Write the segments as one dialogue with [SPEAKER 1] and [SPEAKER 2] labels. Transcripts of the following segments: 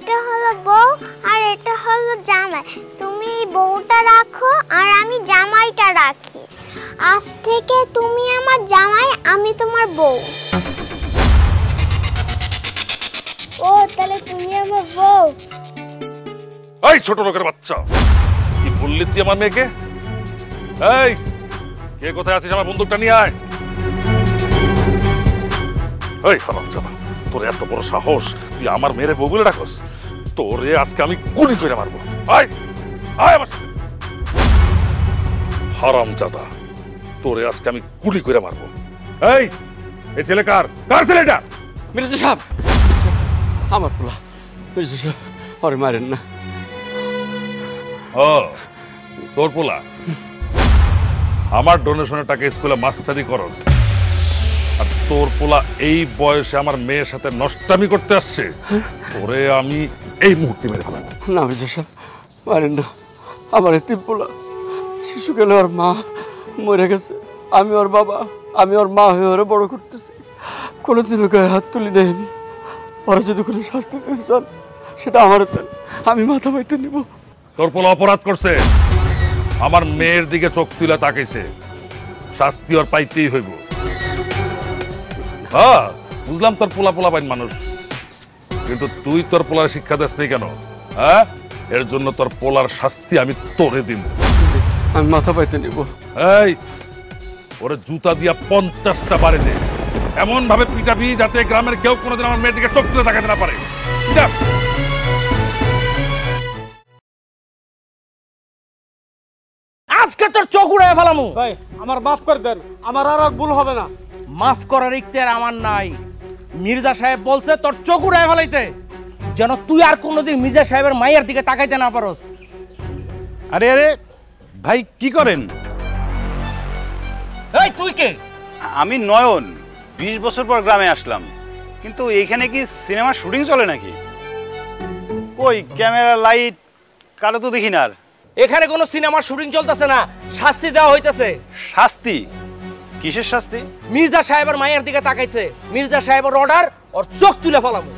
[SPEAKER 1] এটা হলো বউ আর এটা হলো জামাই। তুমি বউটা রাখো আর আমি জামাইটা রাখি। আজ থেকে তুমি আমার জামাই, আমি তোমার বউ। ও তাহলে তুমি আমার বউ?
[SPEAKER 2] এই ছোট লোকের বাচ্চা, কি বললি তুই আমার মেয়েকে? এই কে কোথায় আছিস? আমার বন্দুকটা নিয়ে আয়। এই হারামজাদা, তোর এত বড় সাহস, তুই আমার মেয়েরে বউ বলে ডাকস? তোরে আজকে আমি গুলি করে মারবো। আয় আয় আমার সাথে। হারামজাদা, তোরে আজকে আমি গুলি করে মারবো। এই এই ছেলে কার? কার ছেলেটা?
[SPEAKER 3] মির্জা সাহেব, আমার পোলা। মির্জা সাহেব, আরে মারেন না।
[SPEAKER 2] ও তোর পোলা? আমার ডোনেশনের টাকা স্কুলে মাস্টারি করস, আর তোর পোলা এই বয়সে আমার মেয়ের সাথে নষ্টামি করতে আসছে? ওরে আমি এই মুহূর্তে মেরে ফেলাম।
[SPEAKER 3] না মির্জা সাহেব, মারেন না। আমার এতিম পোলা, শিশুকালে ওর মা মরে গেছে। আমি ওর বাবা, আমি ওর মা হয়ে ওরা বড় করতেছি। কোনোদিন গায়ে হাত তুলি দেন। ওরা যদি কোনো শাস্তি দিতে চান, সেটা আমার দেন, আমি মাথা পাইতে নিব।
[SPEAKER 2] তোর পোলা অপরাধ করছে, আমার মেয়ের দিকে চোখ তুলে তাকাইছে, শাস্তি ওর পাইতেই হইব। হ্যাঁ বুঝলাম তোর পোলা পোলা পাইন মানুষ, কিন্তু তুই তোর পোলার শিক্ষা দিস নি কেন? হ্যাঁ, এর জন্য তোর পোলার শাস্তি আমি তোরে দিব।
[SPEAKER 3] আমি মাথা পাইতে নিব।
[SPEAKER 2] এই ওরে জুতা দিয়া 50টা বাড়ি দে, এমন ভাবে পিটাবি যাতে গ্রামের কেউ কোনোদিন আমার মেয়ের দিকে চোখ তুলে তাকাতে না পারে।
[SPEAKER 4] আজকে তোর চোখ উড়ায় ফেলামু।
[SPEAKER 5] ভাই আমার মাফ করে দেন, আমার আর ভুল হবে না।
[SPEAKER 4] মাফ করার ইখতিয়ার আমার নাই। মির্জা সাহেব বলছে তোর চোখ উড়ায় ফেলাইতে, যেন তুই আর কোনোদিন মির্জা সাহেবের মায়ের দিকে তাকাইতে না পারস।
[SPEAKER 6] আরে আরে ভাই কি করেন?
[SPEAKER 4] এই তুই কে?
[SPEAKER 6] আমি নয়ন, 20 বছর পর গ্রামে আসলাম, কিন্তু এইখানে কি সিনেমার শুটিং চলে নাকি? কই ক্যামেরা লাইট কারো তো দেখি না। আর
[SPEAKER 4] এখানে কোনো সিনেমার শুটিং চলতেছে না, শাস্তি দেওয়া হইতেছে।
[SPEAKER 6] শাস্তি? কিসের শাস্তি?
[SPEAKER 4] মির্জা সাহেবের মায়ের দিকে তাকাইছে, মির্জা সাহেবের অর্ডার, ওর চোখ তুলে ফেলামু।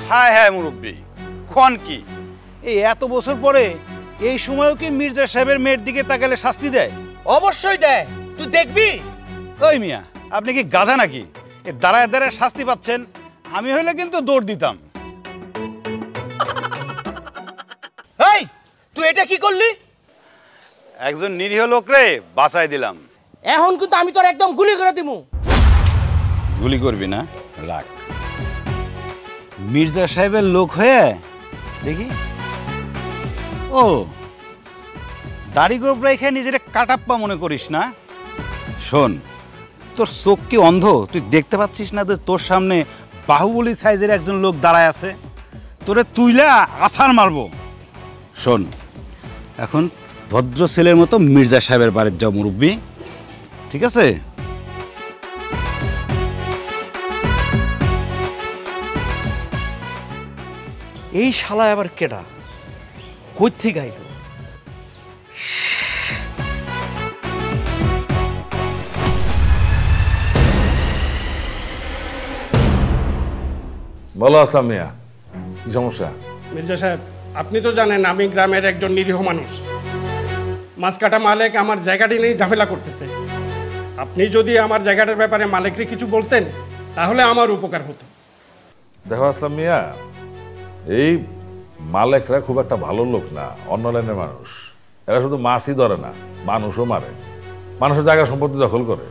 [SPEAKER 6] হায় হায় মুরব্বী, খন কি এই এত বছর পরে এই সময়ও কি মির্জা সাহেবের মেয়ের দিকে তাকালে শাস্তি দেয়?
[SPEAKER 4] অবশ্যই দেয়, তুই দেখবি।
[SPEAKER 6] ওই মিয়া, আপনি কি গাধা নাকি? এ দাঁড়ায় দাঁড়ায় শাস্তি পাচ্ছেন, আমি হইলে কিন্তু দৌড় দিতাম।
[SPEAKER 4] এই তুই এটা কি করলি?
[SPEAKER 6] একজন নিরীহ লোকরে বাঁচাই দিলাম।
[SPEAKER 4] এখন কিন্তু আমি তোর একদম গুলি করে দিমু।
[SPEAKER 6] গুলি করবি না? রাখ। মির্জা সাহেবের লোক হয়ে দেখি। ও দাড়ি গোপ রেখে নিজের কাটাপ্পা মনে করিস না? শোন, তোর চোখ কি অন্ধ? তুই দেখতে পাচ্ছিস না যে তোর সামনে বাহুবলী সাইজের একজন লোক দাঁড়ায় আছে? তোরে তুইলা আছাড় মারবো। শোন, এখন ভদ্র ছেলের মতো মির্জা সাহেবের বাড়ির যাও মুরব্বী, ঠিক আছে?
[SPEAKER 4] এই শালা আবার কেডা? কই থেকে আইলো?
[SPEAKER 2] বলো আসলাম মিয়া, কি সমস্যা?
[SPEAKER 5] মির্জা সাহেব, আপনি তো জানেন আমি গ্রামের একজন নিরীহ মানুষ। মাছ কাটা মালিক আমার জায়গাটি নিয়ে ঝামেলা করতেছে। আপনি যদি আমার জায়গাটার ব্যাপারে মালিককে কিছু বলতেন তাহলে আমার উপকার হতো।
[SPEAKER 2] দেখো আসলাম মিয়া, এই মালিকরা খুব একটা ভালো লোক না, অন্য লাইনের মানুষ। এরা শুধু মাছই ধরে না, মানুষও মারে, মানুষের জায়গা সম্পত্তি দখল করে।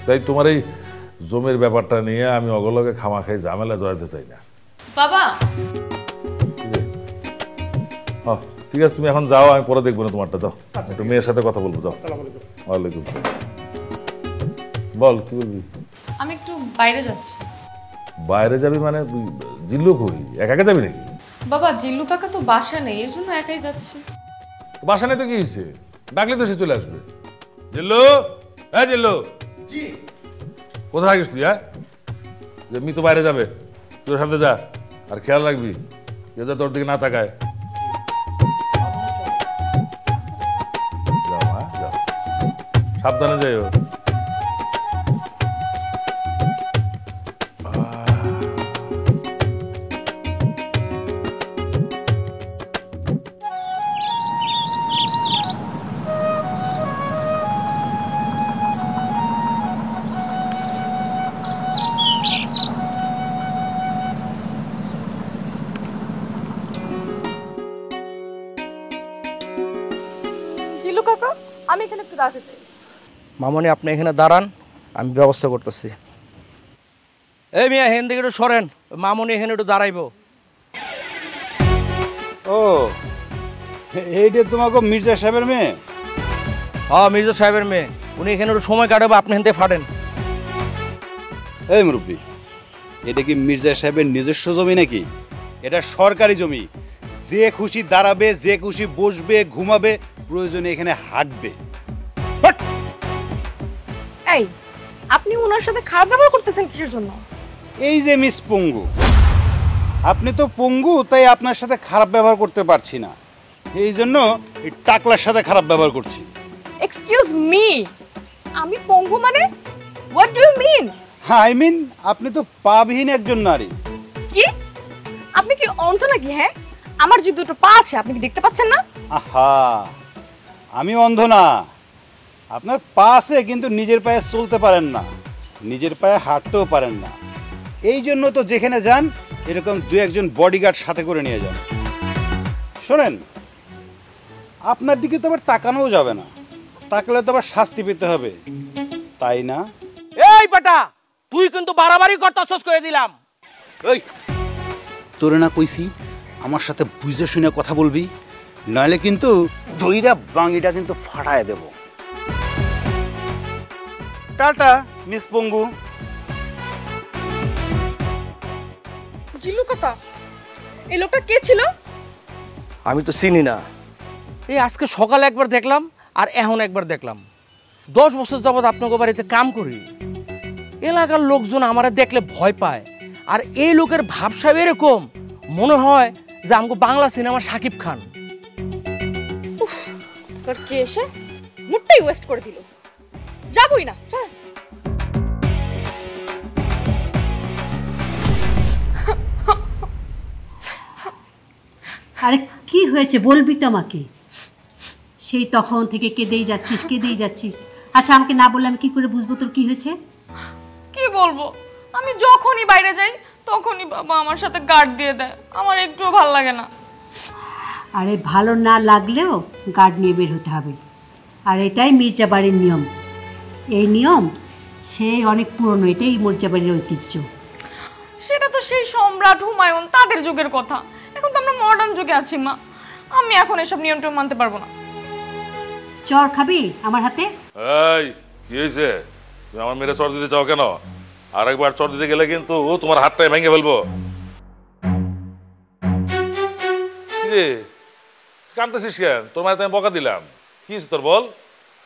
[SPEAKER 2] তাই তোমার এই জমির ব্যাপারটা নিয়ে আমি অগলকে খামাখাই ঝামেলা জড়াতে চাই না।
[SPEAKER 7] বাবা
[SPEAKER 2] ঠিক আছে, তুমি এখন যাও, আমি পরে দেখবো না তোমারটা। দাও একটু মেয়ের সাথে কথা বলবো। যাও। ওয়ালাইকুম সালাম। বল কি বলবি?
[SPEAKER 7] আমি একটু বাইরে যাচ্ছি।
[SPEAKER 2] বাইরে যাবি মানে? জিল্লু কই, একা একা যাবি নাকি?
[SPEAKER 7] বাবা জিল্লু কাকা তো বাসা নেই, এর জন্য একাই যাচ্ছি।
[SPEAKER 2] বাসা নেই তো কি হয়েছে? ডাকলে তো সে চলে আসবে। জিল্লু, হ্যাঁ জিল্লু। জি। কোথায় থাকিস তুই? হ্যাঁ, মি তো বাইরে যাবে, তোর সাথে যা, আর খেয়াল রাখবি যাতে তোর দিকে না তাকায়। যাও, হ্যাঁ যাও, সাবধানে যাইও।
[SPEAKER 8] এখানে একটু দাঁড়াতে চাই।
[SPEAKER 4] মামনি আপনি এখানে দাঁড়ান, আমি ব্যবস্থা করতেছি। এই মিয়া হেন দিকে একটু সরেন, মামনি এখানে একটু দাঁড়াইবো।
[SPEAKER 6] ও এইটা তোমাকে মির্জা সাহেবের মেয়ে?
[SPEAKER 4] হ্যাঁ মির্জা সাহেবের মেয়ে, উনি এখানে একটু সময় কাটাবো, আপনি হেনতে ফাটেন।
[SPEAKER 6] এই মুরব্বী, এটা কি মির্জা সাহেবের নিজস্ব জমি নাকি? এটা সরকারি জমি। যে খুশি দাঁড়াবে, যে খুশি বসবে, ঘুমাবে, প্রয়োজনে এখানে হাঁটবে।
[SPEAKER 8] এই আপনি ওনার সাথে খারাপ ব্যবহার করতেছেন কিসের জন্য?
[SPEAKER 6] এই যে মিস পঙ্গু, আপনি তো পঙ্গু, তাই আপনার সাথে খারাপ ব্যবহার করতে পারছি না, এই জন্য এই টাকলার সাথে খারাপ ব্যবহার করছি।
[SPEAKER 8] এক্সকিউজ মি, আমি পঙ্গু মানে? What do you mean?
[SPEAKER 6] I mean আপনি তো পাবিহীন একজন নারী।
[SPEAKER 8] কি আপনি কি অন্ধ নাকি? হ্যাঁ, আমার যে দুটো পা আছে আপনি কি দেখতে পাচ্ছেন না?
[SPEAKER 6] আহা, আমি অন্ধ না। আপনার পা আছে কিন্তু নিজের পায়ে চলতে পারেন না, নিজের পায়ে হাঁটতেও পারেন না। এই জন্য তো যেখানে যান এরকম দু একজন বডিগার্ড সাথে করে নিয়ে যান। শোনেন, আপনার দিকে তো আবার তাকানোও যাবে না, তাকালে তো আবার শাস্তি পেতে হবে, তাই না?
[SPEAKER 4] এই বেটা, তুই কিন্তু বাড়াবাড়ি করতেছস করে দিলাম।
[SPEAKER 6] এই তোরে না কইছি আমার সাথে বুঝে শুনে কথা বলবি, নইলে কিন্তু দইরা বাঙিটা কিন্তু ফাটায় দেব। টাটা মিস পঙ্গু।
[SPEAKER 8] জিল্লু কথা, এই লোকটা কে ছিল?
[SPEAKER 4] আমি তো চিনি না, এই আজকে সকালে একবার দেখলাম আর এখন একবার দেখলাম। 10 বছর যাবৎ আপনাকে বাড়িতে কাম করি, এলাকার লোকজন আমারে দেখলে ভয় পায়। আর এই লোকের ভাবসাব এরকম, মনে হয় যে আমাকে বাংলা সিনেমা শাকিব খান।
[SPEAKER 8] তোর কে এসে মুডটাই ওয়েস্ট করে দিল। যাবই না, চল।
[SPEAKER 9] আরে কি হয়েছে বলবি তো আমাকে? সেই তখন থেকে কেঁদেই যাচ্ছিস, কেঁদেই যাচ্ছিস। আচ্ছা আমাকে না বললে আমি কি করে বুঝবো তোর কি হয়েছে?
[SPEAKER 7] কি বলবো, আমি যখনই বাইরে যাই তখনই বাবা আমার সাথে গার্ড দিয়ে দেয়, আমার একটুও ভালো লাগে না।
[SPEAKER 9] আরে ভালো না লাগলেও গার্ড নিয়ে বের হতে হবে, আর এটাই মির্জা বাড়ির নিয়ম। এই নিয়ম সেই অনেক পুরনো, এটাই মির্জা বাড়ির ঐতিহ্য।
[SPEAKER 7] সেটা তো সেই সম্রাট হুমায়ুন তাদের যুগের কথা, এখন তো আমরা মডার্ন যুগে আছি মা। আমি এখন এসব নিয়মটা মানতে পারবো না।
[SPEAKER 9] চর খাবি আমার হাতে?
[SPEAKER 2] এই কি হয়েছে, তুমি আমার মেয়েরা চর দিতে চাও কেন? আর একবার চর দিতে গেলে কিন্তু তোমার হাতটাই ভেঙে ফেলবো। রে কাঁদতেছিস কেন? তোর মায়ের আমি বকা দিলাম, কি হয়েছে তোর বল?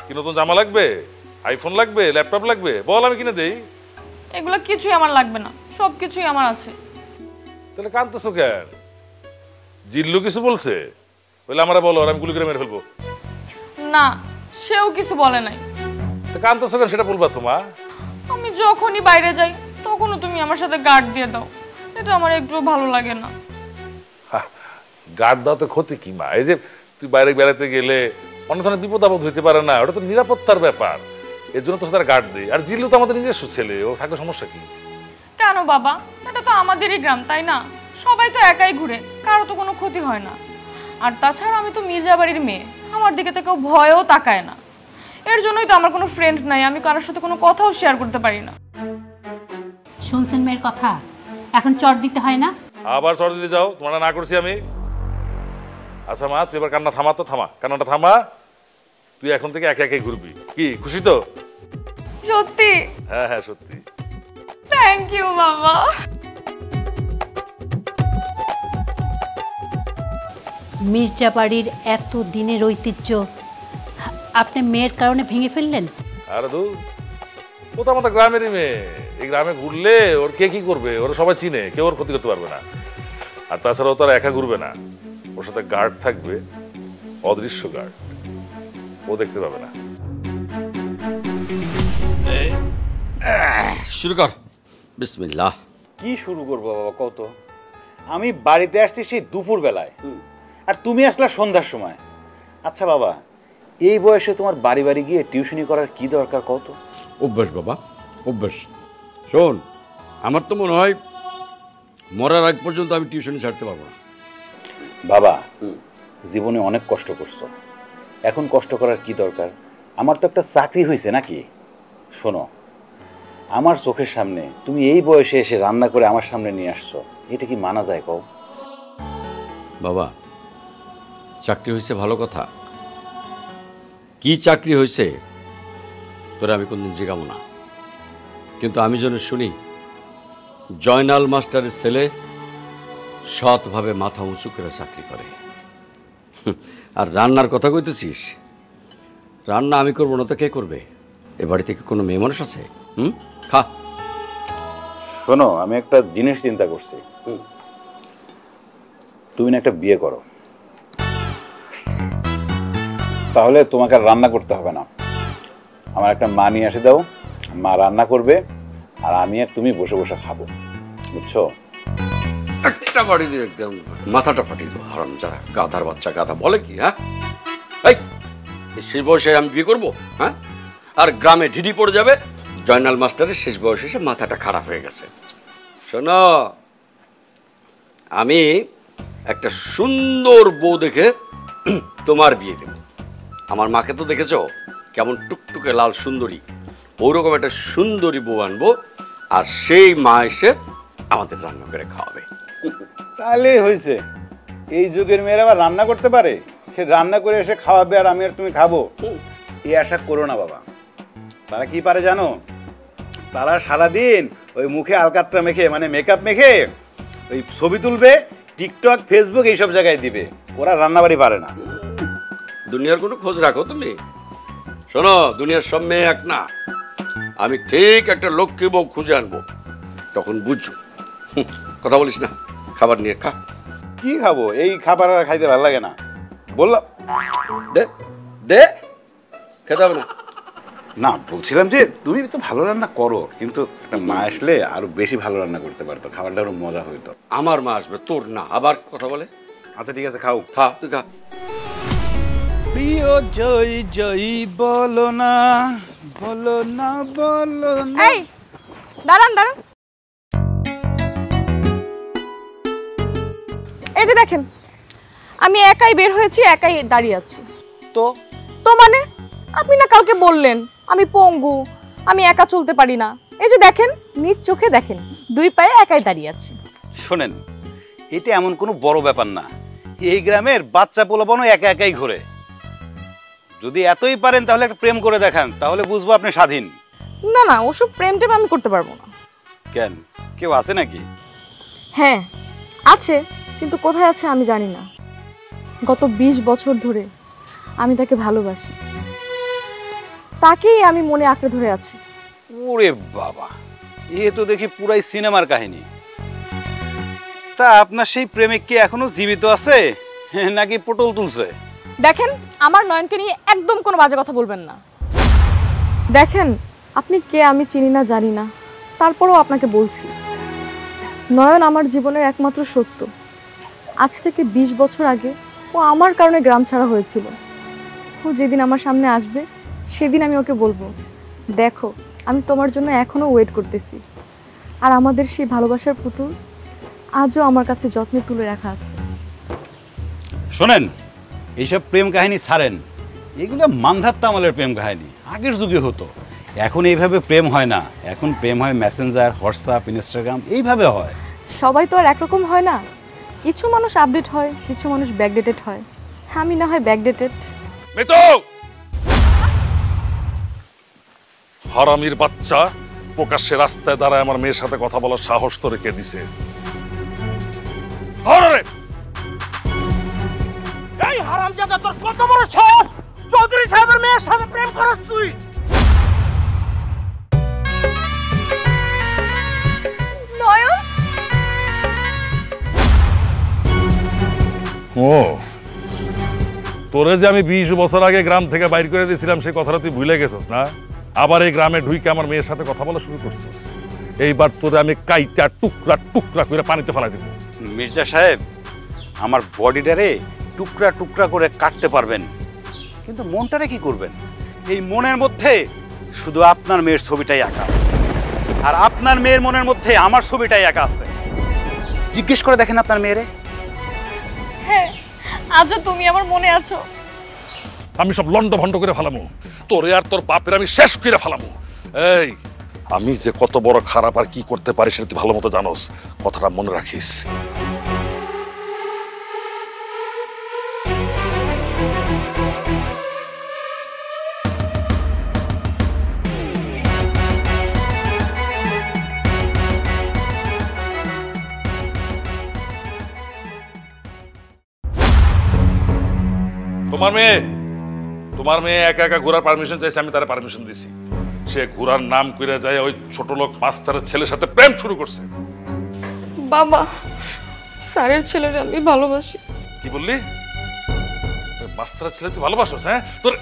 [SPEAKER 2] কি নতুন জামা লাগবে, আইফোন লাগবে, ল্যাপটপ লাগবে, বল আমি কিনে দেই।
[SPEAKER 7] এগুলো কিছুই আমার লাগবে না, সব কিছুই আমার আছে।
[SPEAKER 2] তাহলে কাঁদতেছো কেন? জিল্লু কিছু বলছে বলে আমরা বলো, আর আমি গুলি করে মেরে ফেলবো।
[SPEAKER 7] না, সেও কিছু বলে নাই।
[SPEAKER 2] তো কাঁদতেছো কেন সেটা বলবা তোমা।
[SPEAKER 7] আমি যখনই বাইরে যাই তখনও তুমি আমার সাথে গার্ড দিয়ে দাও, এটা আমার একটুও ভালো লাগে না।
[SPEAKER 2] গার্ড দাও তো ক্ষতি কি মা? এই যে তুই বাইরে বেড়াতে গেলে অনেক ধরনের বিপদ আপদ হইতে পারে না, ওটা তো নিরাপত্তার ব্যাপার, এর জন্য তো তারা গার্ড দেয়। আর জিল্লু তো আমাদের নিজস্ব ছেলে, ও থাকলে সমস্যা কি?
[SPEAKER 7] কেন বাবা, এটা তো আমাদেরই গ্রাম, তাই না? সবাই তো একাই ঘুরে, কারো তো কোনো ক্ষতি হয় না। আর তাছাড়া আমি তো মির্জা বাড়ির মেয়ে, আমার দিকে তো কেউ ভয়ও তাকায় না। এর জন্যই তো আমার কোনো ফ্রেন্ড নাই, আমি কারোর সাথে কোনো কথাও শেয়ার করতে পারি না।
[SPEAKER 9] শুনছেন মেয়ের কথা, এখন চর দিতে হয় না?
[SPEAKER 2] আবার চর দিতে যাও? তোমার না করছি আমি। আচ্ছা মা, তুই এবার কান্না থামা তো, থামা কান্নাটা থামা। তুই এখন থেকে একে একে ঘুরবি, কি খুশি তো?
[SPEAKER 7] সত্যি?
[SPEAKER 2] হ্যাঁ হ্যাঁ সত্যি।
[SPEAKER 7] থ্যাংক ইউ বাবা।
[SPEAKER 9] মির্জা বাড়ির এত দিনের ঐতিহ্য আপনি মেয়ের কারণে ভেঙে ফেললেন?
[SPEAKER 2] আরে দু, ও তো আমাদের গ্রামেরই মেয়ে, এই গ্রামে ঘুরলে ওর কে কি করবে? ওরা সবাই চিনে, কেউ ওর ক্ষতি করতে পারবে না। আর তাছাড়া ও তো আর একা ঘুরবে না, ওর সাথে গার্ড থাকবে, অদৃশ্য গার্ড, ও দেখতে পাবে না।
[SPEAKER 3] শুরু কর। বিসমিল্লাহ।
[SPEAKER 6] কি শুরু করবো বাবা কত? আমি বাড়িতে আসছি সেই দুপুর বেলায়, আর তুমি আসলা সন্ধ্যার সময়। আচ্ছা বাবা, এই বয়সে তোমার বাড়ি বাড়ি গিয়ে টিউশনি করার কি দরকার কত?
[SPEAKER 3] অভ্যাস বাবা, অভ্যাস। শোন, আমার তো মনে হয় মরার আগ পর্যন্ত আমি টিউশনি ছাড়তে পারবো না।
[SPEAKER 6] বাবা, জীবনে অনেক কষ্ট করছো, এখন কষ্ট করার কি দরকার? আমার তো একটা চাকরি হয়েছে নাকি? শোনো, আমার চোখের সামনে তুমি এই বয়সে এসে রান্না করে আমার সামনে নিয়ে আসছো, এটা কি মানা যায় কও?
[SPEAKER 3] বাবা, চাকরি হয়েছে ভালো কথা, কি চাকরি হয়েছে তোরা আমি কোনদিন জিজ্ঞাবো না, কিন্তু আমি যেন শুনি জয়নাল মাস্টারের ছেলে সৎভাবে মাথা উঁচু করে চাকরি করে। আর রান্নার কথা কইতেছিস, রান্না আমি করবো না তো কে করবে? এ বাড়িতে কি কোনো মেয়ে মানুষ আছে? খা।
[SPEAKER 6] শোনো, আমি একটা জিনিস চিন্তা করছি, তুমি না একটা বিয়ে করো, তাহলে তোমাকে আর রান্না করতে হবে না। আমার একটা মা নিয়ে এসে দাও, মা রান্না করবে, আর আমি আর তুমি বসে বসে খাবো, বুঝছো?
[SPEAKER 3] একটা বাড়ি দিয়ে একদম মাথাটা ফাটিয়ে দেবো, হারাম যারা, গাধার বাচ্চা গাধা বলে কি? হ্যাঁ, এই শেষ বয়সে আমি বিয়ে করবো? হ্যাঁ, আর গ্রামে ঢিডি পড়ে যাবে জয়নাল মাস্টারের শেষ বয়সে এসে মাথাটা খারাপ হয়ে গেছে। শোনো, আমি একটা সুন্দর বউ দেখে তোমার বিয়ে দেব। আমার মাকে তো দেখেছো কেমন টুকটুকে লাল সুন্দরী, ওরকম একটা সুন্দরী বউ আনবো, আর সেই মা এসে আমাদের রান্না করে খাওয়াবে।
[SPEAKER 6] তাহলেই হয়েছে। এই যুগের মেয়েরা আবার রান্না করতে পারে, সে রান্না করে এসে খাওয়াবে আর আমি আর তুমি খাবো, এই আশা করো না বাবা। তারা কি পারে জানো? তারা সারাদিন ওই মুখে আলকাতরা মেখে, মানে মেকআপ মেখে ওই ছবি তুলবে, টিকটক ফেসবুক এইসব জায়গায় দিবে, ওরা রান্নাবাড়ি পারে না।
[SPEAKER 3] দুনিয়ার কোনো খোঁজ রাখো তুমি? শোনো, দুনিয়ার সব মেয়ে এক না, আমি ঠিক একটা লক্ষ্মী বউ খুঁজে আনবো, তখন বুঝছো। কথা বলিস না, খাবার নিয়ে খা।
[SPEAKER 6] কি খাবো? এই খাবার আর খাইতে ভালো লাগে না, বললাম।
[SPEAKER 3] দে দে, খেতে হবে না।
[SPEAKER 6] না, বলছিলাম যে তুমি তো ভালো রান্না করো, কিন্তু একটা মা আসলে আরো বেশি ভালো রান্না করতে পারতো, খাবারটা আরো মজা হইতো।
[SPEAKER 3] আমার মা আসবে, তোর না। আবার কথা বলে?
[SPEAKER 6] আচ্ছা ঠিক আছে, খাও।
[SPEAKER 3] খা, তুই খা।
[SPEAKER 6] প্রিয় জয় জয় বলো না, বলো না, বলো না।
[SPEAKER 8] এই দাঁড়ান দাঁড়ান, এই যে দেখেন, আমি একাই বের হয়েছি, একাই দাঁড়িয়ে আছি।
[SPEAKER 6] তো
[SPEAKER 8] তো মানে আপনি না কালকে বললেন আমি পঙ্গু, আমি একা চলতে পারি না। এই যে দেখেন, নিজ চোখে দেখেন, দুই পায়ে একাই দাঁড়িয়ে আছি।
[SPEAKER 6] শোনেন, এটা এমন কোনো বড় ব্যাপার না, এই গ্রামের বাচ্চা পোলাপানও একা একাই ঘোরে। যদি এতই পারেন তাহলে একটা প্রেম করে দেখান, তাহলে বুঝবো আপনি স্বাধীন।
[SPEAKER 8] না না, ওসব প্রেম টেম আমি করতে পারবো না।
[SPEAKER 6] কেন, কেউ আছে নাকি?
[SPEAKER 8] হ্যাঁ আছে, কিন্তু কোথায় আছে আমি জানি না। গত 20 বছর ধরে আমি তাকে ভালোবাসি, তাকেই আমি মনে আঁকড়ে ধরে আছি।
[SPEAKER 6] ওরে বাবা, এ তো দেখি পুরাই সিনেমার কাহিনী। তা আপনার সেই প্রেমিক কি এখনো জীবিত আছে নাকি পটল তুলছে?
[SPEAKER 8] দেখেন, আমার নয়নকে নিয়ে একদম কোনো বাজে কথা বলবেন না। দেখেন, আপনি কে আমি চিনি না, জানি না, তারপরেও আপনাকে বলছি, নয়ন আমার জীবনের একমাত্র সত্য। আজ থেকে 20 বছর আগে ও আমার কারণে গ্রাম ছাড়া হয়েছিল। ও যেদিন আমার সামনে আসবে সেদিন আমি ওকে বলবো, দেখো আমি তোমার জন্য এখনো ওয়েট করতেছি। আর আমাদের সেই ভালোবাসার পুতুল আজও আমার কাছে যত্নে তুলে রাখা আছে।
[SPEAKER 6] শোনেন, এইসব প্রেম কাহিনী ছাড়েন, এগুলো মান্ধাত তামালের প্রেম কাহিনী, আগের যুগে হতো। এখন এইভাবে প্রেম হয় না, এখন প্রেম হয় মেসেঞ্জার, হোয়াটসঅ্যাপ, ইনস্টাগ্রাম, এইভাবে হয়।
[SPEAKER 8] সবাই তো আর একরকম হয় না, কিছু মানুষ আপডেট হয়, কিছু মানুষ ব্যাকডেটেড হয়। আমি না হয় ব্যাকডেটেড।
[SPEAKER 2] মিতু, হারামির বাচ্চা, প্রকাশ্যে রাস্তায় দাঁড়ায় আমার মেয়ের সাথে কথা বলার সাহস তো রেখে দিছে।
[SPEAKER 4] এই হারামজাদা, তোর কত বড় সাহস! চৌধুরী সাহেবের মেয়ের সাথে প্রেম করস তুই?
[SPEAKER 8] নয়ন,
[SPEAKER 2] ও, তোরে যে আমি 20 বছর আগে গ্রাম থেকে বাইর করে দিয়েছিলাম, সেই কথাটা তুই ভুলে গেছিস না? আবার এই গ্রামে ঢুইকে আমার মেয়ের সাথে কথা বলা শুরু করছিস। এইবার তোরে আমি কাইটা টুকরা টুকরা করে পানিতে ফেলাই দেব।
[SPEAKER 6] মির্জা সাহেব, আমার বডিটারে টুকরা টুকরা করে কাটতে পারবেন, কিন্তু মনটারে কি করবেন? এই মনের মধ্যে শুধু আপনার মেয়ের ছবিটাই আঁকা আছে, আর আপনার মেয়ের মনের মধ্যে আমার ছবিটাই আঁকা আছে। জিজ্ঞেস করে দেখেন আপনার মেয়েরে।
[SPEAKER 8] হ্যাঁ, আজও তুমি আমার মনে আছো।
[SPEAKER 2] আমি সব লন্ড ভন্ড করে ফেলামু, তোরে আর তোর বাপের আমি শেষ করে ফেলামু। এই আমি যে কত বড় খারাপ আর কি করতে পারি সেটা তুই ভালো মতো জানোস, কথাটা মনে রাখিস। তোমার মেয়ে একা একা ঘোরার পারমিশন চাইছে, আমি তার পারমিশন দিছি। সে ঘোরার নাম কইরা যায় ওই ছোট লোক মাস্টারের ছেলের সাথে প্রেম শুরু করছে।
[SPEAKER 7] বাবা, স্যারের ছেলের আমি ভালোবাসি।
[SPEAKER 2] কি বললি? মাস্টারের ছেলে তুই ভালোবাসোস? হ্যাঁ, তোর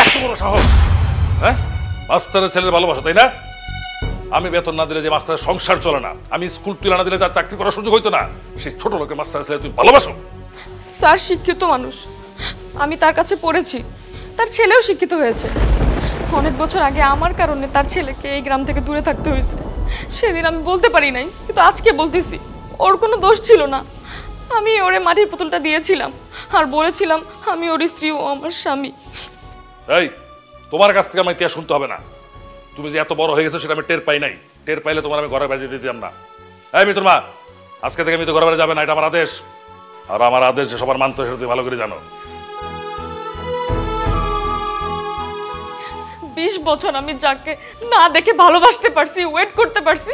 [SPEAKER 2] এত বড় সাহস? হ্যাঁ, মাস্টারের ছেলের ভালোবাসো তাই না? আমি বেতন না দিলে যে মাস্টারের সংসার চলে না, আমি স্কুল তুলে না দিলে যার চাকরি করার সুযোগ হইতো না, সেই ছোট লোকের মাস্টারের ছেলে তুই ভালোবাসো?
[SPEAKER 7] স্যার শিক্ষিত মানুষ, আমি তার কাছে পড়েছি, তার ছেলেও শিক্ষিত হয়েছে। অনেক বছর আগে আমার কারণে তার ছেলেকে এই গ্রাম থেকে দূরে থাকতে হয়েছে। সেদিন আমি বলতে পারি নাই, কিন্তু আজকে বলতেছি ওর কোনো দোষ ছিল না। আমি ওরে মাটির পুতুলটা দিয়েছিলাম আর বলেছিলাম আমি ওর স্ত্রী, ও আমার স্বামী।
[SPEAKER 2] এই তোমার কাছ থেকে আমার ইতিহাস শুনতে হবে না। তুমি যে এত বড় হয়ে গেছো সেটা আমি টের পাই নাই। টের পাইলে তোমার আমি ঘরের বাইরে দিতাম না। এই মিতুর মা, আজকে থেকে আমি তো ঘরের বাইরে যাবে না, এটা আমার আদেশ। আর আমার আদেশ যে সবার মানতে হয় সেটা তুমি ভালো করে জানো।
[SPEAKER 7] 20 বছর আমি যাকে না দেখে ভালোবাসতে পারছি, ওয়েট করতে পারছি,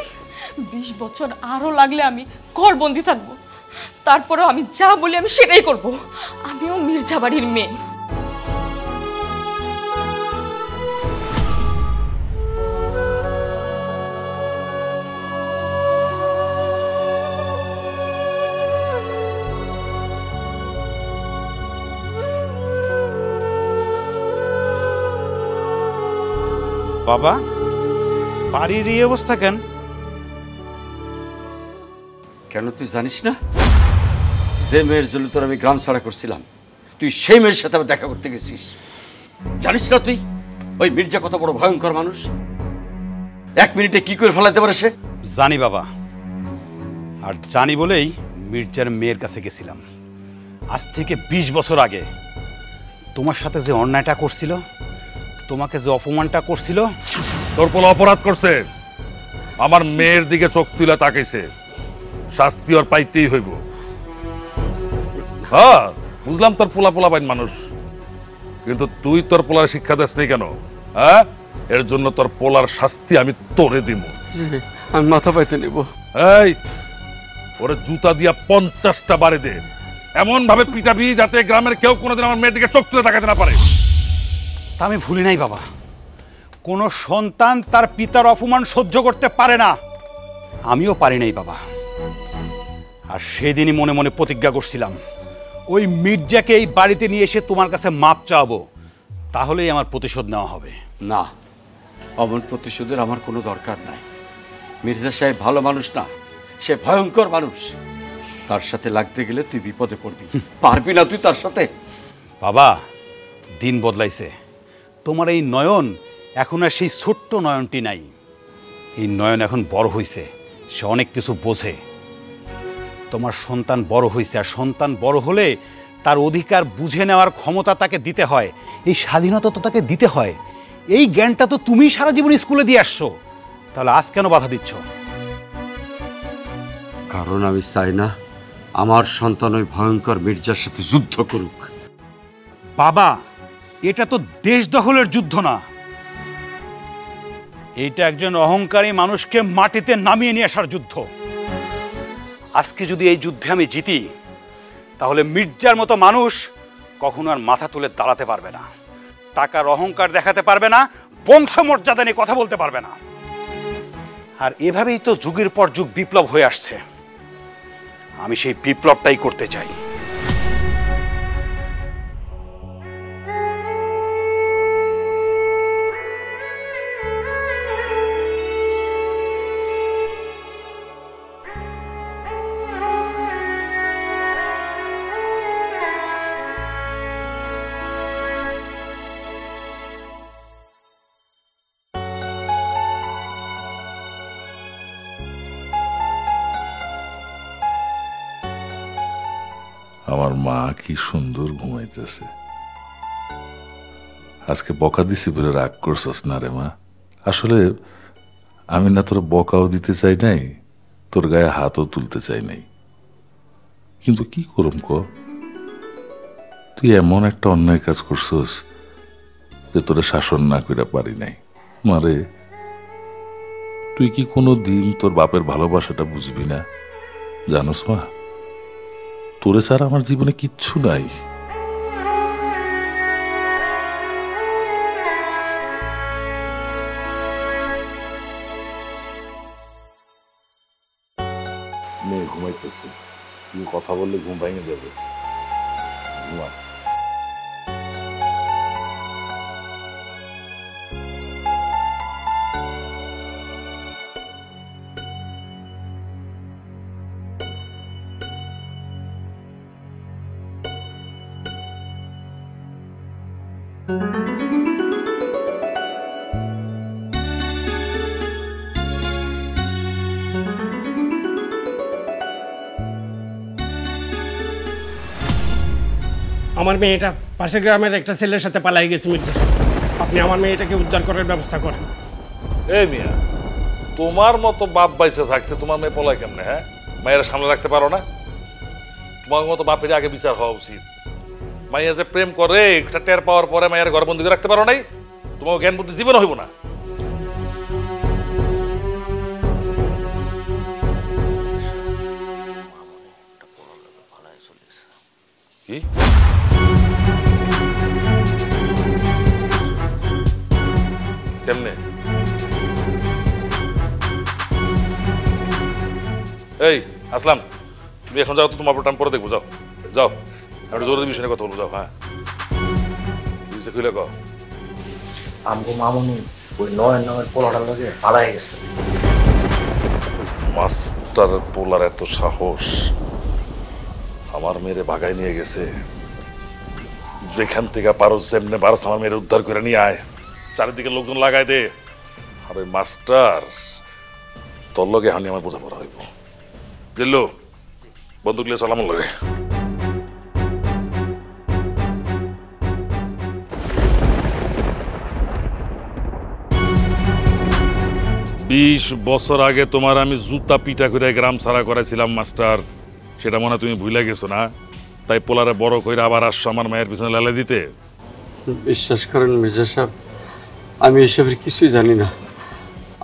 [SPEAKER 7] 20 বছর আরো লাগলে আমি ঘরবন্দি থাকবো। তারপরেও আমি যা বলি আমি সেটাই করব। আমিও মির্জা বাড়ির মেয়ে।
[SPEAKER 6] বাবা, বাড়ির এই অবস্থা কেন?
[SPEAKER 3] কেন তুই জানিস না? যে মেয়ের জন্য তোর আমি গ্রাম ছাড়া করছিলাম, তুই সেই মেয়ের সাথে আবার দেখা করতে গেছিস। জানিস না তুই ওই মির্জা কত বড় ভয়ঙ্কর মানুষ? 1 মিনিটে কি করে ফেলাতে পারে সে?
[SPEAKER 6] জানি বাবা, আর জানি বলেই মির্জার মেয়ের কাছে গেছিলাম। আজ থেকে 20 বছর আগে তোমার সাথে যে অন্যায়টা করছিল, তোমাকে যে অপমানটা করছিল।
[SPEAKER 2] তোর পোলা অপরাধ করছে, আমার মেয়ের দিকে চোখ তুলে তাকাইছে, শাস্তি ওর পাইতেই হইব। হ্যাঁ বুঝলাম তোর পোলা পোলা বাইন মানুষ, কিন্তু তুই তোর পোলার শিক্ষা দিস নাই কেন? হ্যাঁ, এর জন্য তোর পোলার শাস্তি আমি তোরে দিব।
[SPEAKER 3] আমি মাথা পাইতে নিব।
[SPEAKER 2] এই ওরে জুতা দিয়া 50টা বাড়ি দে, এমন ভাবে পিটাবি যাতে গ্রামের কেউ কোনোদিন আমার মেয়ের দিকে চোখ তুলে তাকাতে না পারে।
[SPEAKER 6] তা আমি ভুলি নাই বাবা, কোনো সন্তান তার পিতার অপমান সহ্য করতে পারে না, আমিও পারি নাই বাবা। আর সেদিনই মনে মনে প্রতিজ্ঞা করছিলাম, ওই মির্জাকে এই বাড়িতে নিয়ে এসে তোমার কাছে মাপ চাওয়াবো, তাহলেই আমার প্রতিশোধ নেওয়া হবে।
[SPEAKER 3] না, অমন প্রতিশোধের আমার কোনো দরকার নাই। মির্জা সাহেব ভালো মানুষ না, সে ভয়ঙ্কর মানুষ। তার সাথে লাগতে গেলে তুই বিপদে পড়বি, পারবি না তুই তার সাথে।
[SPEAKER 6] বাবা, দিন বদলাইছে, তোমার এই নয়ন এখন আর সেই ছোট্ট নয়নটি নাই। এই নয়ন এখন বড় হইছে, সে অনেক কিছু বোঝে। তোমার সন্তান বড় হইছে, আর সন্তান বড় হলে তার অধিকার বুঝে নেওয়ার ক্ষমতা তাকে দিতে হয়, এই স্বাধীনতা তো তাকে দিতে হয়। এই জ্ঞানটা তো তুমি সারা জীবন স্কুলে দিয়ে আসছো, তাহলে আজ কেন বাধা দিচ্ছ?
[SPEAKER 3] কারণ আমি চাই না আমার সন্তান ওই ভয়ঙ্কর মির্জার সাথে যুদ্ধ করুক।
[SPEAKER 6] বাবা, এটা তো দেশ দখলের যুদ্ধ না, এটা একজন অহংকারী মানুষকে মাটিতে নামিয়ে নিয়ে আসার যুদ্ধ। আজকে যদি এই যুদ্ধে আমি জিতি, তাহলে মির্জার মতো মানুষ কখনো আর মাথা তুলে দাঁড়াতে পারবে না, টাকার অহংকার দেখাতে পারবে না, বংশমর্যাদা নিয়ে কথা বলতে পারবে না। আর এভাবেই তো যুগের পর যুগ বিপ্লব হয়ে আসছে। আমি সেই বিপ্লবটাই করতে চাই।
[SPEAKER 2] আমার মা কি সুন্দর ঘুমাইতেছে। আজকে বকা দিছি বলে রাগ করছস না রে মা? আসলে আমি না তোর বকাও দিতে চাই নাই, তোর গায়ে হাতও তুলতে চাই নাই, কিন্তু কি করুম ক? তুই এমন একটা অন্যায় কাজ করছস যে তোরে শাসন না করে পারি নাই। মারে, তুই কি কোনো দিন তোর বাপের ভালোবাসাটা বুঝবি না? জানোস মা, তোরে ছাড়া আমার জীবনে কিচ্ছু নাই। মেয়ে ঘুমাইতেছে, তুই কথা বললে ঘুম ভেঙে যাবে। ঘুমা।
[SPEAKER 5] আমার মেয়েটা পাশের গ্রামের একটা ছেলের সাথে পালাই গেছে মির্জা সাহেব। আপনি আমার মেয়েটাকে উদ্ধার করার ব্যবস্থা করেন।
[SPEAKER 2] এই মিয়া, তোমার মতো বাপ বাইসে থাকতে তোমার মেয়ে পলায় কেমনে? হ্যাঁ, মায়েরা সামনে রাখতে পারো না? তোমার মতো বাপের আগে বিচার হওয়া উচিত। মাইয়া যে প্রেম করে এটা টের পাওয়ার পরে মায়ের ঘর বন্দি করে রাখতে পারো নাই? তোমার জ্ঞান বুদ্ধি জীবন হইব না। কি কেমনে? এই আসলাম, তুমি এখন যাও তো, তোমার টাইম পরে দেখবো। যাও যাও, একটা জরুরি বিষয়ে কথা বলবো। যাও। হ্যাঁ, খুলে কও।
[SPEAKER 4] আমগো মামুনি ওই নয়ন নামের পোলাটার লগে পালাই গেছে।
[SPEAKER 2] মাস্টারের পোলার এত সাহস, আমার মেয়েরে বাগায় নিয়ে গেছে। যেখান থেকে পারো যেমনে পারো আমার মেয়েরে উদ্ধার করে নিয়ে আয়, চারিদিকে লোকজন লাগাই দে। আর ওই মাস্টার তোর লগে হানি আমার বোঝাপড়া হইব। বুঝলো? বন্দুক লিয়ে চল আমার লগে। 20 বছর আগে তোমার আমি জুতা পিটা করে গ্রাম ছাড়া করাইছিলাম মাস্টার, সেটা মনে তুমি ভুলে গেছো না? তাই পোলারে বড় কইরা আবার আসছো আমার মায়ের পিছনে লালে দিতে।
[SPEAKER 3] বিশ্বাস করেন মির্জা সাহেব, আমি এসবের কিছুই জানি না।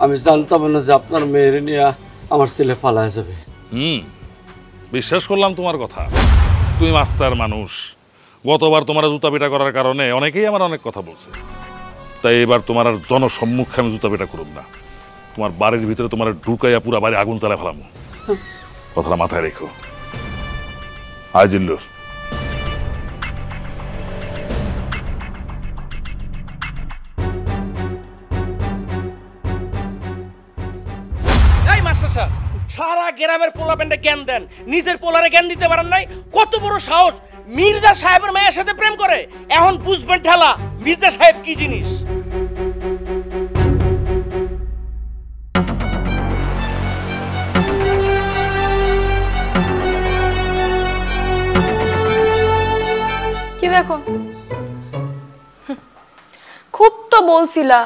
[SPEAKER 3] আমি জানতাম না যে আপনার মেয়েরে নিয়ে আমার ছেলে পালায় যাবে।
[SPEAKER 2] বিশ্বাস করলাম তোমার কথা। তুমি মাস্টার মানুষ, গতবার তোমার জুতা পিটা করার কারণে অনেকেই আমার অনেক কথা বলছে। তাই এবার তোমার আর জনসম্মুখে আমি জুতা পিটা করব না। তোমার বাড়ির ভিতরে তোমার ঢুকাইয়া পুরা বাড়ি আগুন জ্বালায় ফেলাম। কথাটা মাথায় রেখো। আয় জিল্লুর।
[SPEAKER 4] এই মাস্টার সাহেব, সারা গ্রামের পোলাপেন্ডে জ্ঞান দেন, নিজের পোলারে জ্ঞান দিতে পারেন নাই? কত বড় সাহস! মির্জা সাহেবের মায়ের সাথে প্রেম করে। এখন বুঝবেন ঠেলা মির্জা সাহেব কি জিনিস।
[SPEAKER 8] কি দেখো, খুব তো বলছিলা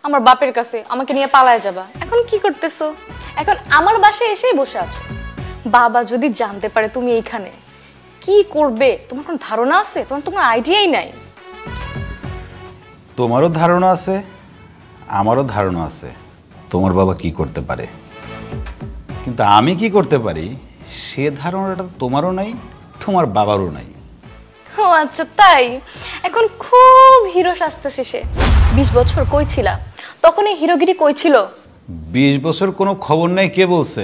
[SPEAKER 8] আমার বাপের কাছে আমাকে নিয়ে পালায় যাবা, এখন কি করতেছো? এখন আমার বাসায় এসেই বসে আছো। বাবা যদি জানতে পারে তুমি এইখানে, কি করবে তোমার কোনো ধারণা আছে? তোমার তো কোনো আইডিয়াই নাই।
[SPEAKER 6] তোমারও ধারণা আছে, আমারও ধারণা আছে তোমার বাবা কি করতে পারে, কিন্তু আমি কি করতে পারি সে ধারণাটা তোমারও নাই, তোমার বাবারও নাই।
[SPEAKER 8] ও আচ্ছা, তাই? এখন খুব হিরো সাজতেছে সে। 20 বছর কই ছিলা? তখন এই হিরোগিরি কই ছিল?
[SPEAKER 6] 20 বছর কোনো খবর নাই কে বলছে?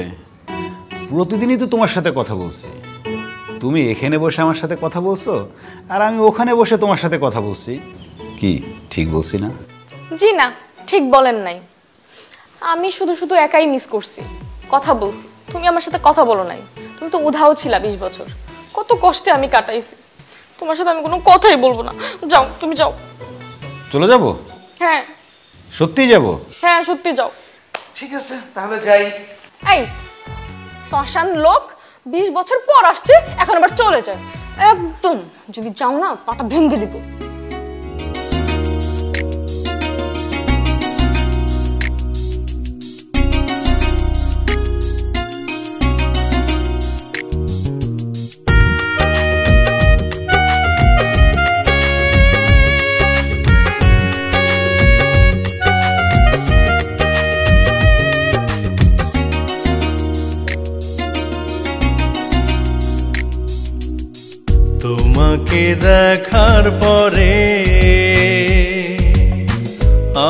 [SPEAKER 6] প্রতিদিনই তো তোমার সাথে কথা বলছি। তুমি এখানে বসে আমার সাথে কথা বলছো, আর আমি ওখানে বসে তোমার সাথে কথা বলছি। কি ঠিক বলছি না?
[SPEAKER 8] জি না, ঠিক বলেন নাই। আমি শুধু শুধু একাই মিস করছি, কথা বলছি, তুমি আমার সাথে কথা বলো নাই। তুমি তো উধাও ছিলা 20 বছর, কত কষ্টে আমি কাটাইছি। তোমার সাথে আমি কোনো কথাই বলবো না। যাও, তুমি যাও।
[SPEAKER 6] চলে যাব?
[SPEAKER 8] হ্যাঁ।
[SPEAKER 6] সত্যি যাব?
[SPEAKER 8] হ্যাঁ, সত্যি যাও।
[SPEAKER 6] ঠিক আছে, তাহলে যাই।
[SPEAKER 8] এই পাষাণ লোক 20 বছর পর আসছে, এখন আবার চলে যায়। একদম যদি যাও না পাটা ভেঙে দিব।
[SPEAKER 10] তোমাকে দেখার পরে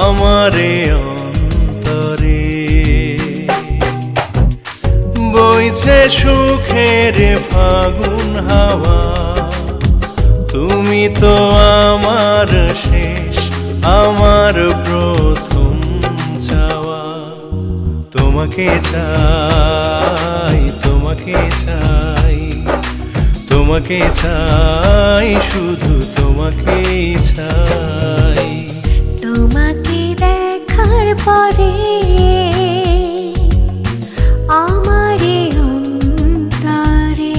[SPEAKER 10] আমারে অন্তরে বইছে সুখের ফাগুন হাওয়া, তুমি তো আমার শেষ, আমার প্রথম চাওয়া। তোমাকে চাই, তোমাকে চাই, তোমাকে চাই, শুধু তোমাকেই চাই।
[SPEAKER 11] তোমাকে দেখার পরে আমারে অন্তরে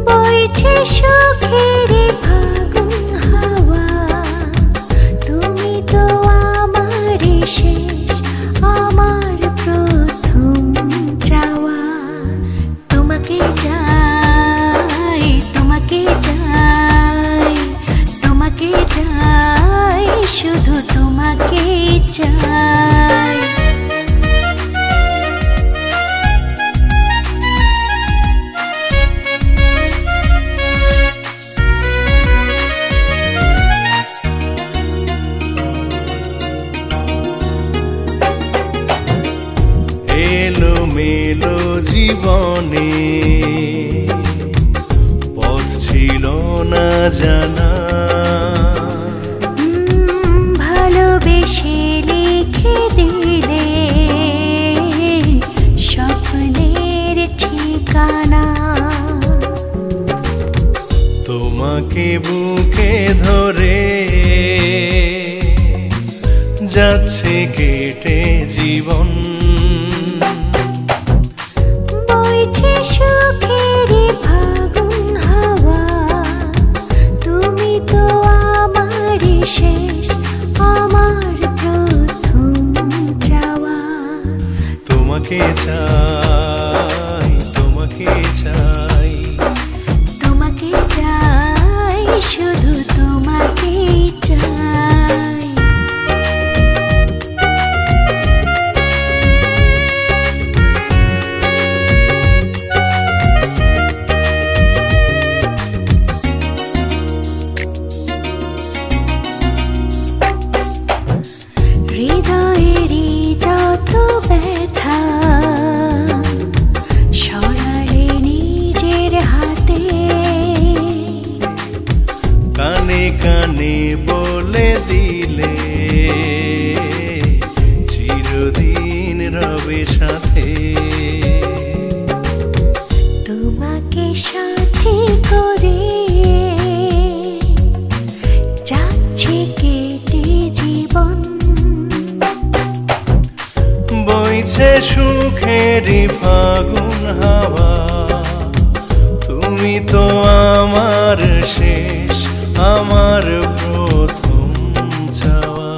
[SPEAKER 11] বইছে সুখের ফাগুন হাওয়া, তুমি তো আমার শেষ, আমার প্রথম চাওয়া। তোমাকে চাই, তোমাকে চাই, তোমাকে চাই, শুধু তোমাকে চাই।
[SPEAKER 10] এলো মেলো জীবনে পথ ছিল না জানা,
[SPEAKER 11] ভালোবেসে লিখে দিলে স্বপ্নের ঠিকানা।
[SPEAKER 10] তোমাকে বুকে ধরে যাচ্ছে কেটে জীবন,
[SPEAKER 11] বইছে সুখের ফাগুন হাওয়া, তুমি তো আমার শেষ, আমার প্রথম চাওয়া।
[SPEAKER 10] তোমাকে চাই, তোমাকে চাই,
[SPEAKER 11] তোমাকে চাই, শুধু তোমাকে চাই। হৃদয়েরই যত ব্যথা সরালে নিজের হাতে,
[SPEAKER 10] কানে কানে বলে দিলে চিরদিন রবে সাথে।
[SPEAKER 11] তোমাকে সাথে করে যাচ্ছে কেটে জীবন,
[SPEAKER 10] বইছে সুখের ফাগুন হাওয়া, তুমি তো আমার শেষ, আমার প্রথম চাওয়া।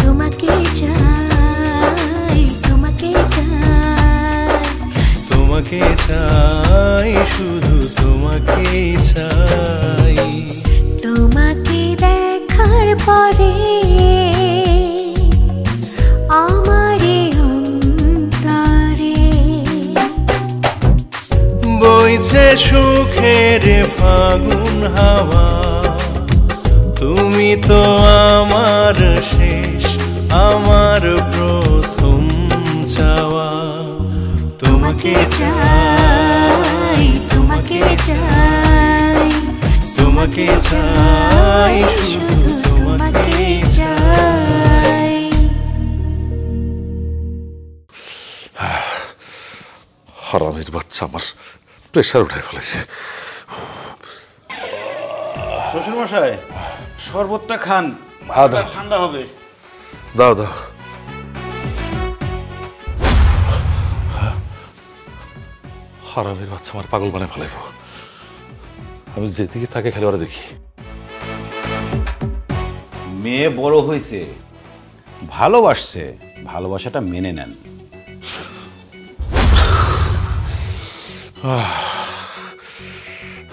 [SPEAKER 11] তোমাকে চাই, তোমাকে চাই,
[SPEAKER 10] তোমাকে চাই, শুধু তোমাকেই চাই।
[SPEAKER 11] তোমাকে দেখার পরে আমারে অন্তরে
[SPEAKER 10] বইছে সুখের ফাগুন হাওয়া, তুমি তো আমার শেষ, আমার প্রথম চাওয়া। তোমাকে চাই,
[SPEAKER 11] তোমাকে চাই,
[SPEAKER 10] তোমাকে চাই, শুধু তোমাকে চাই।
[SPEAKER 2] হারামির বাচ্চা আমার প্রেশার উঠায় ফেলেছে।
[SPEAKER 6] শ্বশুর মশাই, শরবতটা খান,
[SPEAKER 2] হ্যাঁ, দাও।
[SPEAKER 6] ঠান্ডা হবে।
[SPEAKER 2] দাও দাও। হারামির বাচ্চা আমার পাগল বানায় ফেলাইব। আমি যেদিকে তাকে খালি ওরা দেখি।
[SPEAKER 6] মেয়ে বড় হয়েছে, ভালোবাসছে, ভালোবাসাটা মেনে নেন।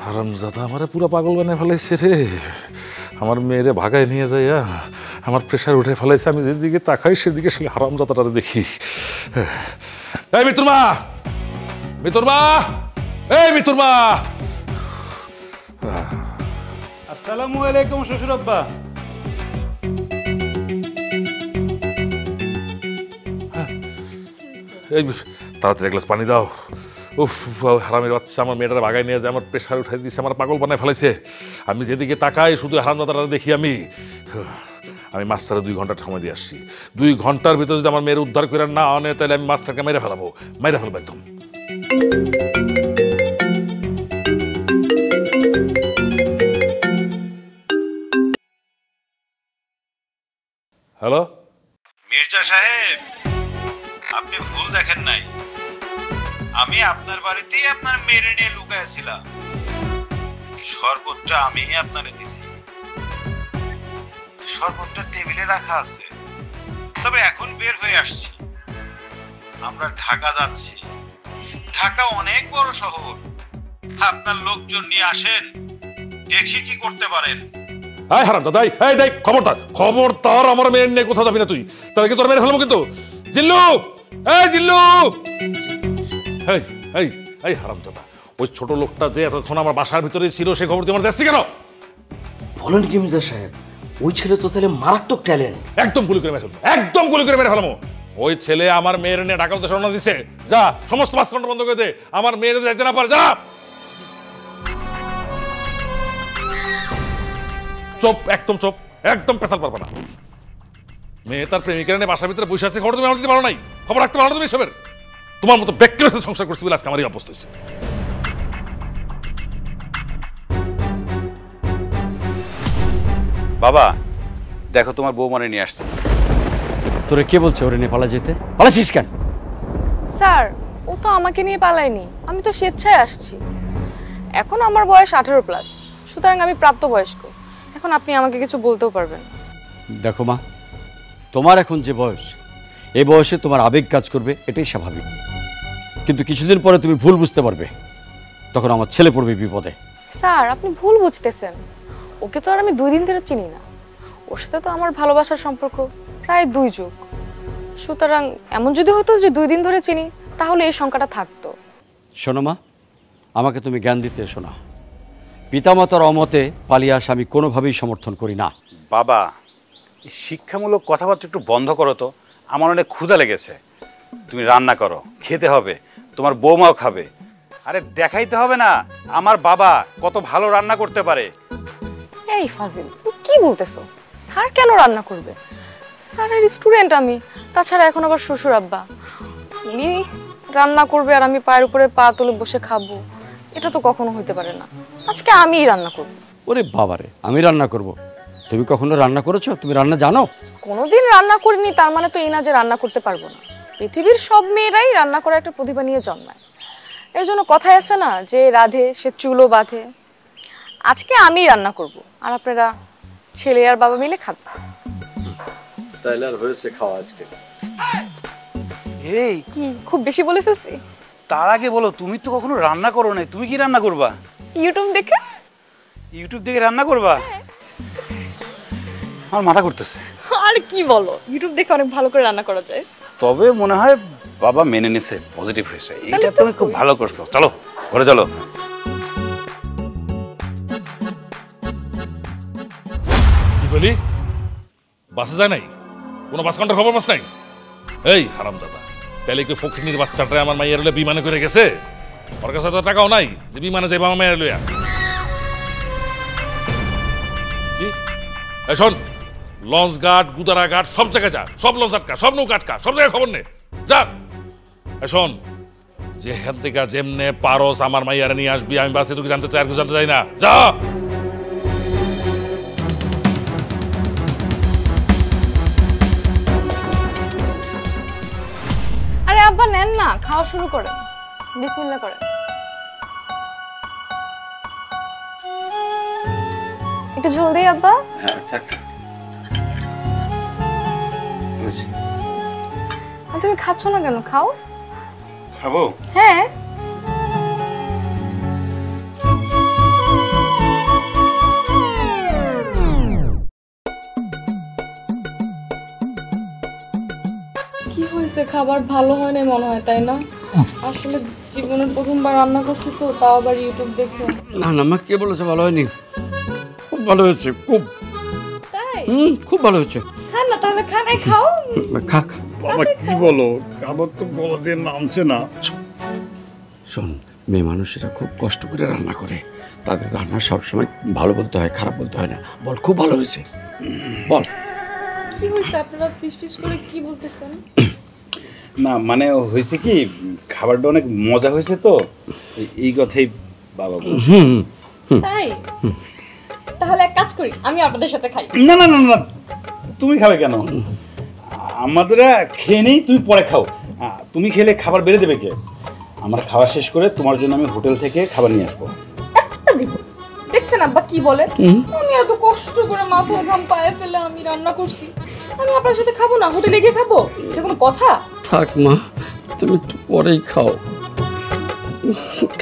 [SPEAKER 2] হারামজাদা আমারে পুরো পাগল বানায় ফেলাইছে রে। আমার মেয়েরে ভাগায় নিয়ে যাইয়া আমার প্রেশার উঠে ফেলাইছে। আমি যেদিকে তাকাই সেদিকে সেই হারামজাদাটা দেখি। এই মিতুর মা, মিতুর মা, এই মিতুর মা।
[SPEAKER 6] আসসালামু আলাইকুম শ্বশুর আব্বা।
[SPEAKER 2] এই তাড়াতাড়ি এক গ্লাস পানি দাও। উফ, হারামের বাচ্চা আমার মেয়েটার বাগায় নিয়ে যায়, আমার প্রেশার উঠাই দিচ্ছে, আমার পাগল বানায় ফেলেছে। আমি যেদিকে তাকাই শুধু হারামদাদারা দেখি। আমি মাস্টারে 2 ঘন্টা সময় দিয়ে আসছি। 2 ঘন্টার ভিতরে যদি আমার মেয়ের উদ্ধার করে না আনে তাহলে আমি মাস্টারকে মেরে ফেলবো একদম। হ্যালো
[SPEAKER 6] মির্জা সাহেব, আপনি ভুল দেখেন নাই। আমি আপনার বাড়িতেই আপনার মেয়ে নিয়ে লুকাইছিলাম। শরবতটা আমি আপনারে দিছি। শরবতটা টেবিলে রাখা আছে, তবে এখন বের হয়ে আসছি। আমরা ঢাকা যাচ্ছি। ঢাকা অনেক বড় শহর। আপনার লোকজন নিয়ে আসেন, দেখি কি করতে পারেন।
[SPEAKER 2] এই হারামদাদা, এই দেখ, খবরদার আমার মেয়ের নিয়ে কোথাও যাবি না তুই, তাহলে কি তোর মেরে ফেলবো কিন্তু। জিল্লু, এই জিল্লু, এই হারামদাদা, ওই ছোট লোকটা যে এতক্ষণ আমার বাসার ভিতরে ছিল সে খবর তুই আমার দেখছি কেন?
[SPEAKER 4] বলেন কি মির্জা সাহেব, ওই ছেলে তো তাহলে মারাত্মক ট্যালেন্ট।
[SPEAKER 2] একদম গুলি করে মেরে ফেলবো। ওই ছেলে আমার মেয়ের নিয়ে ঢাকা উদ্দেশ্যে রওনা দিছে। যা, সমস্ত বাস কাউন্টার বন্ধ করে দে, আমার মেয়ের যাইতে না পারে। যা, চুপ, একদম পেছাল পারবে না। মেয়ে তার প্রেমিকের নিয়ে বাসার ভিতরে বসে আছে, খবর তুমি আমার দিতে পারো নাই, খবর রাখতে পারো না তুমি এসবের। তোমার মতো ব্যক্তির সাথে সংসার করছি বলে আজকে আমার এই অবস্থা হয়েছে।
[SPEAKER 6] বাবা দেখো, তোমার বউ মানে নিয়ে আসছে।
[SPEAKER 3] তোরে কে বলছে ওরে নিয়ে পালা যেতে? পালাছিস কেন?
[SPEAKER 8] স্যার, ও তো আমাকে নিয়ে পালায়নি, আমি তো স্বেচ্ছায় আসছি। এখন আমার বয়স 18+, সুতরাং আমি প্রাপ্তবয়স্ক। এখন আপনি আমাকে কিছু বলতেও পারবেন।
[SPEAKER 3] দেখো মা, তোমার এখন যে বয়স, এই বয়সে তোমার আবেগ কাজ করবে, এটাই স্বাভাবিক। কিন্তু কিছুদিন পরে তুমি ভুল বুঝতে পারবে, তখন আমার ছেলে পড়বে বিপদে।
[SPEAKER 8] স্যার, আপনি ভুল বুঝতেছেন। ওকে তো আর আমি 2 দিন ধরে চিনি না। ওর সাথে তো আমার ভালোবাসার সম্পর্ক প্রায় 2 যুগ। সুতরাং এমন যদি হতো যে 2 দিন ধরে চিনি, তাহলে এই সংখ্যাটা থাকতো।
[SPEAKER 3] শোনো মা, আমাকে তুমি জ্ঞান দিতে এসো না। পিতামাতার অমতে পালিয়ে আসা আমি কোনোভাবেই সমর্থন করি না।
[SPEAKER 6] বাবা, এই শিক্ষামূলক কথাবার্তা একটু বন্ধ করো তো। আমার অনেক ক্ষুধা লেগেছে। তুমি রান্না করো, খেতে হবে, তোমার বৌমাও খাবে। আরে দেখাইতে হবে না আমার বাবা কত ভালো রান্না করতে পারে।
[SPEAKER 8] এই ফাজিল, তুমি কি বলতেছো? স্যার কেন রান্না করবে? স্যারের স্টুডেন্ট আমি, তাছাড়া এখন আবার শ্বশুর আব্বা। উনি রান্না করবে আর আমি পায়ের উপরে পা তুলে বসে খাবো, এটা তো কখনো হইতে পারে না। আজকে আমিই রান্না করব।
[SPEAKER 3] ওরে বাবারে, আমি রান্না করব? তুমি কখনো রান্না করেছো? তুমি রান্না জানো?
[SPEAKER 8] কোনোদিন রান্না করিনি তার মানে তো এই না যে রান্না করতে পারবো না। পৃথিবীর সব মেয়েরাই রান্না করার একটা প্রতিভা নিয়ে জন্মায়। এর জন্য কথায় আছে না যে রাধে সে চুলো বাঁধে। আজকে আমিই রান্না করব আর আপনারা ছেলে আর বাবা মিলে খাবেন।
[SPEAKER 3] তাইলে আর হয়েছে খাওয়া আজকে।
[SPEAKER 6] এই
[SPEAKER 8] কি খুব বেশি বলে ফেলছি?
[SPEAKER 6] তার আগে বলো, তুমি তো কখনো রান্না করো নাই, তুমি কি রান্না করবা?
[SPEAKER 8] ইউটিউব দেখে।
[SPEAKER 6] ইউটিউব দেখে রান্না করবা? আমার মাথা ঘুরতেছে।
[SPEAKER 8] আর কি বলো, ইউটিউব দেখে অনেক ভালো করে রান্না করা যায়।
[SPEAKER 6] তবে মনে হয় বাবা মেনে নিছে, পজিটিভ হয়েছে। এটা তুমি খুব ভালো করছো। চলো ঘরে চলো।
[SPEAKER 2] কি বলি? বাসে যায় নাই? কোনো বাস কাউন্টার খবর পাস নাই? এই হারামদাদা, তাহলে কি ফকিনীর বাচ্চাটা আমার মাইয়ার হলে বিমানে করে গেছে? ওর কাছে তো টাকাও নাই যে বিমানে যাইবা আমার মাইয়ার লইয়া। কি? এই শোন, লঞ্চ ঘাট, গুদারা ঘাট, সব জায়গায় যা, সব লঞ্চ আটকা, সব নৌকা আটকা, সব জায়গায় খবর নে, যা। এই শোন, যেখান থেকে যেমনে পারস আমার মাইয়ারে নিয়ে আসবি। আমি বাসে তোকে জানতে চাই, আর কিছু জানতে চাই না, যা।
[SPEAKER 8] আরে আব্বা নেন না, খাওয়া শুরু করেন, বিসমিল্লাহ করেন। একটু ঝোল দেই আব্বা?
[SPEAKER 3] হ্যাঁ থাক।
[SPEAKER 8] তুমি খাচ্ছ না কেন? খাও।
[SPEAKER 6] খাবো?
[SPEAKER 8] হ্যাঁ। কি হয়েছে? খাবার ভালো হয় না মনে হয়, তাই না? আসলে জীবনের প্রথমবার রান্না করছি তো, তাও আবার ইউটিউব দেখে।
[SPEAKER 3] না না মা, কে বলেছে ভালো হয়নি? খুব ভালো হয়েছে, খুব।
[SPEAKER 8] তাই?
[SPEAKER 3] খুব ভালো হয়েছে।
[SPEAKER 8] খান না তাহলে, খান, এই খাও।
[SPEAKER 3] খা।
[SPEAKER 12] বাবা কি বলো, খাবার তো গলা দিয়ে নামছে না।
[SPEAKER 3] শোন, মেয়ে মানুষেরা খুব কষ্ট করে রান্না করে, তাদের রান্না সবসময় ভালো বলতে হয়, খারাপ বলতে হয় না। বল খুব ভালো হয়েছে, বল।
[SPEAKER 8] কি হয়েছে? আপনারা ফিস করে কি বলতেছেন?
[SPEAKER 6] না মানে হয়েছে কি, খাবারটা অনেক মজা হয়েছে তো, এই কথাই বাবা বলছে।
[SPEAKER 8] তাই? তাহলে এক কাজ করি, আমি আপনাদের সাথে খাই।
[SPEAKER 6] না না না না, তুমি খাবে কেন? আমাদের খেয়ে নেই, তুমি পরে খাও। তুমি খেলে খাবার বেড়ে দেবে কে? আমার খাওয়া শেষ করে তোমার জন্য আমি হোটেল থেকে খাবার নিয়ে আসবো।
[SPEAKER 8] একটা দিব। দেখছেন আব্বা কি বলে? আমি এত কষ্ট করে মাথার ঘাম পায়ে ফেলে আমি রান্না করছি, আমি আপনার সাথে খাবো না? হোটেলে গিয়ে খাবো? এটা কোনো কথা?
[SPEAKER 3] থাক মা, তুমি একটু পরেই খাও,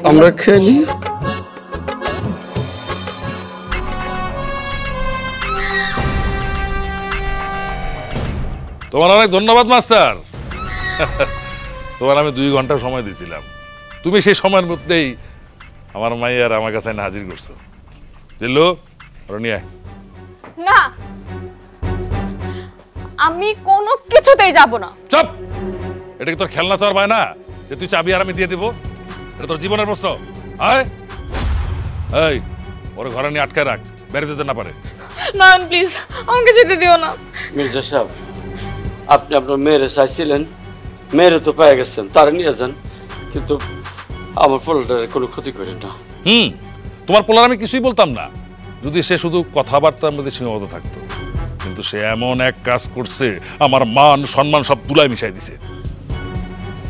[SPEAKER 3] আমরা খেয়ে নিই।
[SPEAKER 2] তোমার অনেক ধন্যবাদ মাস্টার। তোমার আমি 2 ঘন্টা সময় দিয়েছিলাম, তুমি সেই সময়ের মধ্যেই আমার মাইয়ার আমার কাছে এনে হাজির করছো। দিল্লু, ওরা নিয়ে আয়।
[SPEAKER 8] না, আমি কোনো কিছুতেই যাব না।
[SPEAKER 2] চুপ! এটা কি তোর খেলনা চাওয়ার ভাই না যে তুই চাবি আর আমি দিয়ে দিব? এটা তোর জীবনের প্রশ্ন। আয়, এই ওরে ঘরে নিয়ে আটকায় রাখ, বের যেতে না পারে।
[SPEAKER 8] নয়ন প্লিজ, আমাকে যেতে দিও না।
[SPEAKER 3] মির্জা সাহেব, আপনি আপনার মেয়েরে চাইছিলেন, মেয়েরে তো পেয়ে গেছেন, তারা নিয়ে যান, কিন্তু আমার পোলাটার কোনো ক্ষতি করেন না।
[SPEAKER 2] তোমার পোলার আমি কিছুই বলতাম না যদি সে শুধু কথাবার্তার মধ্যে সীমাবদ্ধ থাকতো, কিন্তু সে এমন এক কাজ করছে, আমার মান সম্মান সব তুলায় মিশাই দিছে।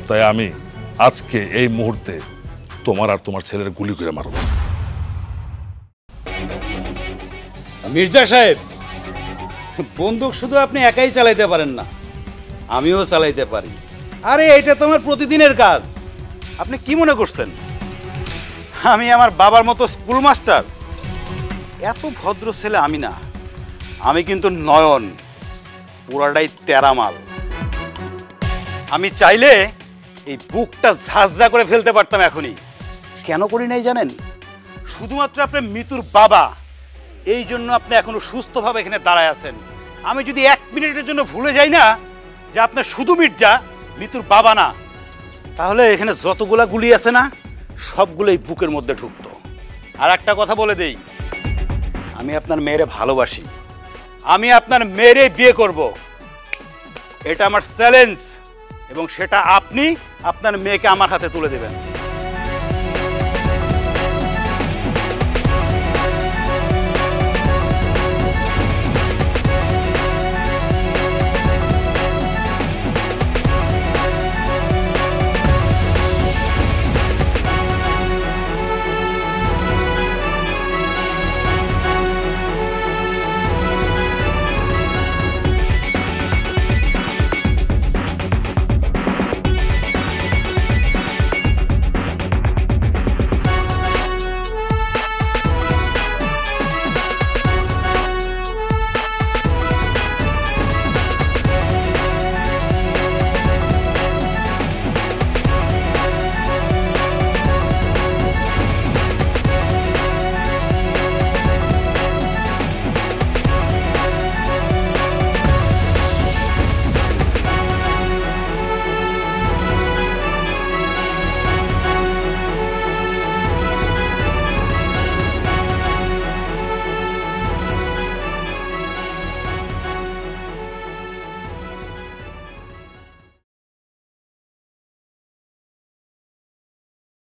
[SPEAKER 2] তাই আমি আজকে এই মুহূর্তে তোমার আর তোমার ছেলের গুলি করে মারব।
[SPEAKER 6] মির্জা সাহেব, বন্দুক শুধু আপনি একাই চালাইতে পারেন না, আমিও চালাইতে পারি। আরে এটা তোমার প্রতিদিনের কাজ। আপনি কি মনে করছেন আমি আমার বাবার মতো স্কুল মাস্টার? এত ভদ্র ছেলে আমি না, আমি কিন্তু নয়ন, পুরাটাই তেরামাল। আমি চাইলে এই বুকটা ঝাঁঝরা করে ফেলতে পারতাম এখনই। কেন করি নাই জানেন? শুধুমাত্র আপনার মৃত্যুর বাবা, এই জন্য আপনি এখনো সুস্থভাবে এখানে দাঁড়ায় আছেন। আমি যদি 1 মিনিটের জন্য ভুলে যাই না যে আপনার শুধু মির্জা, মৃত্যুর বাবা না, তাহলে এখানে যতগুলা গুলি আছে না, সবগুলোই বুকের মধ্যে ঢুকতো। আর একটা কথা বলে দেই, আমি আপনার মেয়েরে ভালোবাসি, আমি আপনার মেয়েরে বিয়ে করব, এটা আমার চ্যালেঞ্জ, এবং সেটা আপনি আপনার মেয়েকে আমার হাতে তুলে দেবেন।